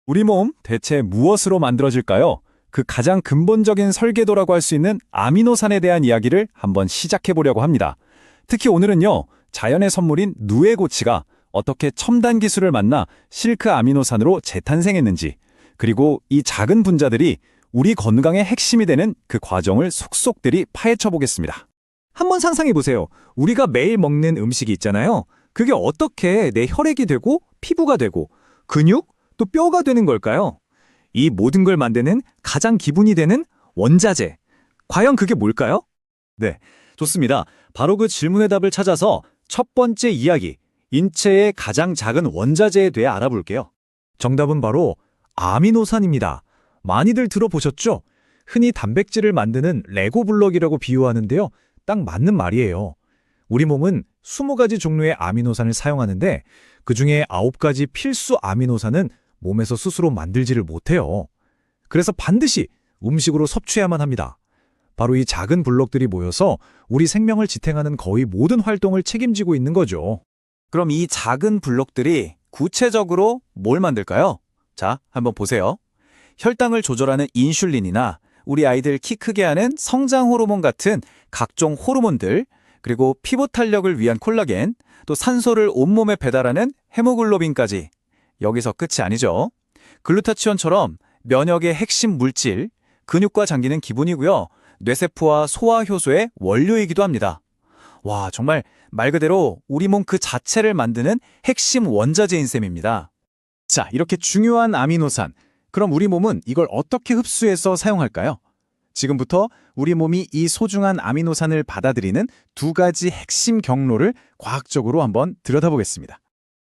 우리 몸 대체 무엇으로 만들어질까요? 그 가장 근본적인 설계도라고 할 수 있는 아미노산에 대한 이야기를 한번 시작해 보려고 합니다. 특히 오늘은요, 자연의 선물인 누에고치가 어떻게 첨단 기술을 만나 실크 아미노산으로 재탄생했는지, 그리고 이 작은 분자들이 우리 건강의 핵심이 되는 그 과정을 속속들이 파헤쳐 보겠습니다. 한번 상상해 보세요. 우리가 매일 먹는 음식이 있잖아요. 그게 어떻게 내 혈액이 되고 피부가 되고 근육 또 뼈가 되는 걸까요? 이 모든 걸 만드는 가장 기본이 되는 원자재. 과연 그게 뭘까요? 네, 좋습니다. 바로 그 질문의 답을 찾아서 첫 번째 이야기, 인체의 가장 작은 원자재에 대해 알아볼게요. 정답은 바로 아미노산입니다. 많이들 들어보셨죠? 흔히 단백질을 만드는 레고 블럭이라고 비유하는데요. 딱 맞는 말이에요. 우리 몸은 20가지 종류의 아미노산을 사용하는데 그중에 9가지 필수 아미노산은 몸에서 스스로 만들지를 못해요. 그래서 반드시 음식으로 섭취해야만 합니다. 바로 이 작은 블록들이 모여서 우리 생명을 지탱하는 거의 모든 활동을 책임지고 있는 거죠. 그럼 이 작은 블록들이 구체적으로 뭘 만들까요? 자, 한번 보세요. 혈당을 조절하는 인슐린이나 우리 아이들 키 크게 하는 성장 호르몬 같은 각종 호르몬들, 그리고 피부 탄력을 위한 콜라겐, 또 산소를 온몸에 배달하는 헤모글로빈까지. 여기서 끝이 아니죠. 글루타치온처럼 면역의 핵심 물질, 근육과 장기는 기본이고요. 뇌세포와 소화효소의 원료이기도 합니다. 와, 정말 말 그대로 우리 몸 그 자체를 만드는 핵심 원자재인 셈입니다. 자, 이렇게 중요한 아미노산. 그럼 우리 몸은 이걸 어떻게 흡수해서 사용할까요? 지금부터 우리 몸이 이 소중한 아미노산을 받아들이는 2가지 핵심 경로를 과학적으로 한번 들여다보겠습니다.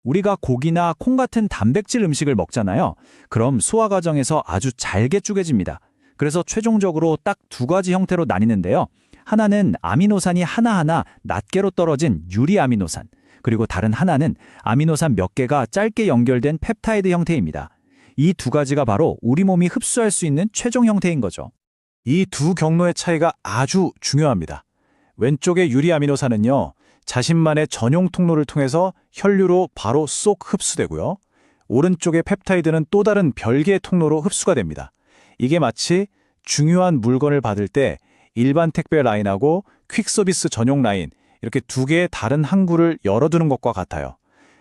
우리가 고기나 콩 같은 단백질 음식을 먹잖아요. 그럼 소화 과정에서 아주 잘게 쪼개집니다. 그래서 최종적으로 딱 2가지 형태로 나뉘는데요. 하나는 아미노산이 하나하나 낱개로 떨어진 유리아미노산, 그리고 다른 하나는 아미노산 몇 개가 짧게 연결된 펩타이드 형태입니다. 이 2가지가 바로 우리 몸이 흡수할 수 있는 최종 형태인 거죠. 이 2 경로의 차이가 아주 중요합니다. 왼쪽의 유리아미노산은요, 자신만의 전용 통로를 통해서 혈류로 바로 쏙 흡수되고요. 오른쪽의 펩타이드는 또 다른 별개의 통로로 흡수가 됩니다. 이게 마치 중요한 물건을 받을 때 일반 택배 라인하고 퀵서비스 전용 라인, 이렇게 2개의 다른 항구를 열어두는 것과 같아요.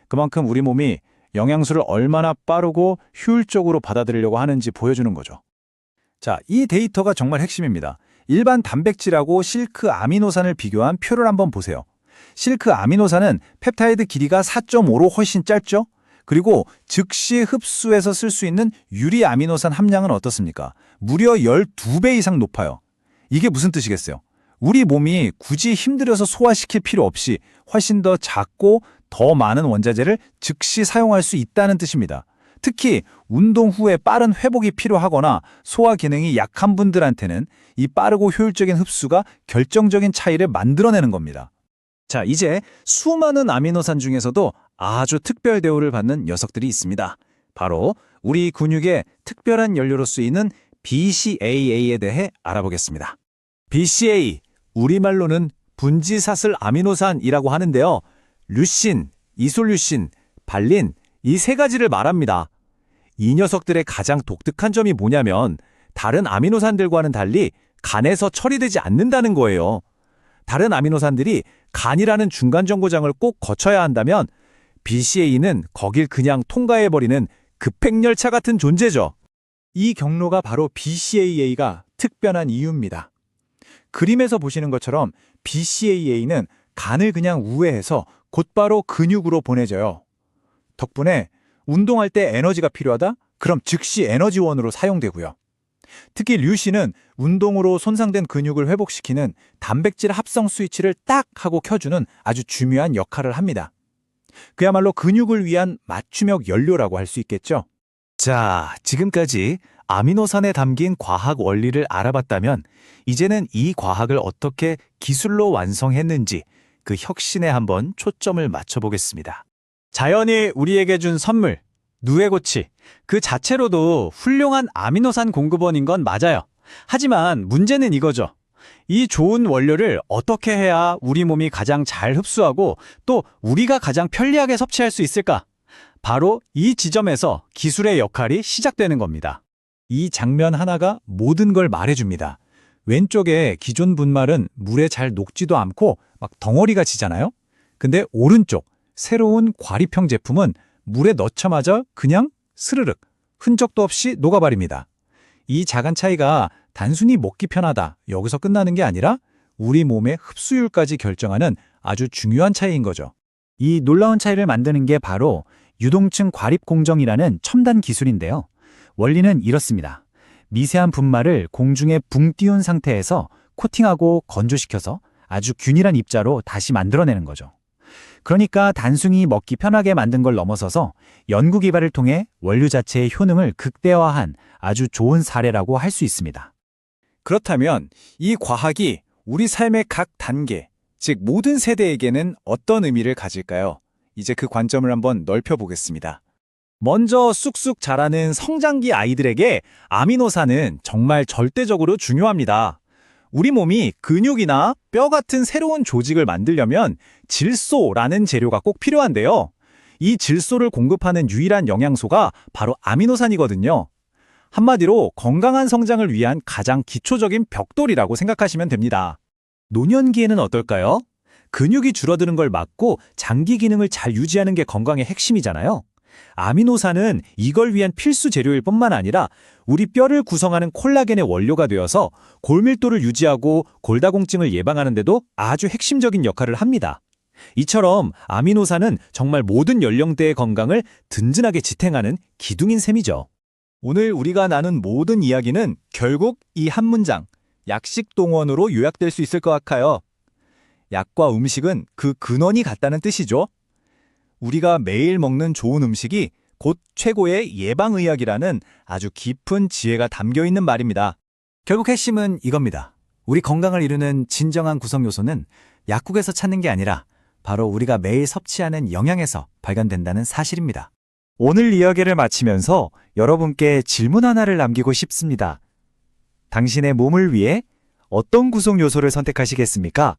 그만큼 우리 몸이 영양소를 얼마나 빠르고 효율적으로 받아들이려고 하는지 보여주는 거죠. 자, 이 데이터가 정말 핵심입니다. 일반 단백질하고 실크 아미노산을 비교한 표를 한번 보세요. 실크 아미노산은 펩타이드 길이가 4.5로 훨씬 짧죠? 그리고 즉시 흡수해서 쓸 수 있는 유리 아미노산 함량은 어떻습니까? 무려 12배 이상 높아요. 이게 무슨 뜻이겠어요? 우리 몸이 굳이 힘들여서 소화시킬 필요 없이 훨씬 더 작고 더 많은 원자재를 즉시 사용할 수 있다는 뜻입니다. 특히 운동 후에 빠른 회복이 필요하거나 소화 기능이 약한 분들한테는 이 빠르고 효율적인 흡수가 결정적인 차이를 만들어내는 겁니다. 자, 이제 수많은 아미노산 중에서도 아주 특별 대우를 받는 녀석들이 있습니다. 바로 우리 근육의 특별한 연료로 쓰이는 BCAA에 대해 알아보겠습니다. BCA, 우리말로는 분지사슬 아미노산이라고 하는데요. 류신, 이솔류신, 발린, 이 3가지를 말합니다. 이 녀석들의 가장 독특한 점이 뭐냐면 다른 아미노산들과는 달리 간에서 처리되지 않는다는 거예요. 다른 아미노산들이 간이라는 중간 정거장을 꼭 거쳐야 한다면 BCA는 거길 그냥 통과해버리는 급행열차 같은 존재죠. 이 경로가 바로 BCAA가 특별한 이유입니다. 그림에서 보시는 것처럼 BCAA는 간을 그냥 우회해서 곧바로 근육으로 보내져요. 덕분에 운동할 때 에너지가 필요하다? 그럼 즉시 에너지원으로 사용되고요. 특히 류신은 운동으로 손상된 근육을 회복시키는 단백질 합성 스위치를 딱 하고 켜주는 아주 중요한 역할을 합니다. 그야말로 근육을 위한 맞춤형 연료라고 할 수 있겠죠. 자, 지금까지 아미노산에 담긴 과학 원리를 알아봤다면 이제는 이 과학을 어떻게 기술로 완성했는지 그 혁신에 한번 초점을 맞춰보겠습니다. 자연이 우리에게 준 선물, 누에고치, 그 자체로도 훌륭한 아미노산 공급원인 건 맞아요. 하지만 문제는 이거죠. 이 좋은 원료를 어떻게 해야 우리 몸이 가장 잘 흡수하고 또 우리가 가장 편리하게 섭취할 수 있을까? 바로 이 지점에서 기술의 역할이 시작되는 겁니다. 이 장면 하나가 모든 걸 말해줍니다. 왼쪽에 기존 분말은 물에 잘 녹지도 않고 막 덩어리가 지잖아요. 근데 오른쪽 새로운 과립형 제품은 물에 넣자마자 그냥 스르륵 흔적도 없이 녹아버립니다. 이 작은 차이가 단순히 먹기 편하다 여기서 끝나는 게 아니라 우리 몸의 흡수율까지 결정하는 아주 중요한 차이인 거죠. 이 놀라운 차이를 만드는 게 바로 유동층 과립 공정이라는 첨단 기술인데요. 원리는 이렇습니다. 미세한 분말을 공중에 붕 띄운 상태에서 코팅하고 건조시켜서 아주 균일한 입자로 다시 만들어내는 거죠. 그러니까 단순히 먹기 편하게 만든 걸 넘어서서 연구 개발을 통해 원료 자체의 효능을 극대화한 아주 좋은 사례라고 할 수 있습니다. 그렇다면 이 과학이 우리 삶의 각 단계, 즉 모든 세대에게는 어떤 의미를 가질까요? 이제 그 관점을 한번 넓혀보겠습니다. 먼저 쑥쑥 자라는 성장기 아이들에게 아미노산은 정말 절대적으로 중요합니다. 우리 몸이 근육이나 뼈 같은 새로운 조직을 만들려면 질소라는 재료가 꼭 필요한데요. 이 질소를 공급하는 유일한 영양소가 바로 아미노산이거든요. 한마디로 건강한 성장을 위한 가장 기초적인 벽돌이라고 생각하시면 됩니다. 노년기에는 어떨까요? 근육이 줄어드는 걸 막고 장기 기능을 잘 유지하는 게 건강의 핵심이잖아요. 아미노산은 이걸 위한 필수 재료일 뿐만 아니라 우리 뼈를 구성하는 콜라겐의 원료가 되어서 골밀도를 유지하고 골다공증을 예방하는 데도 아주 핵심적인 역할을 합니다. 이처럼 아미노산은 정말 모든 연령대의 건강을 든든하게 지탱하는 기둥인 셈이죠. 오늘 우리가 나눈 모든 이야기는 결국 이 한 문장, 약식동원으로 요약될 수 있을 것 같아요. 약과 음식은 그 근원이 같다는 뜻이죠. 우리가 매일 먹는 좋은 음식이 곧 최고의 예방의학이라는 아주 깊은 지혜가 담겨 있는 말입니다. 결국 핵심은 이겁니다. 우리 건강을 이루는 진정한 구성 요소는 약국에서 찾는 게 아니라 바로 우리가 매일 섭취하는 영양에서 발견된다는 사실입니다. 오늘 이야기를 마치면서 여러분께 질문 하나를 남기고 싶습니다. 당신의 몸을 위해 어떤 구성 요소를 선택하시겠습니까?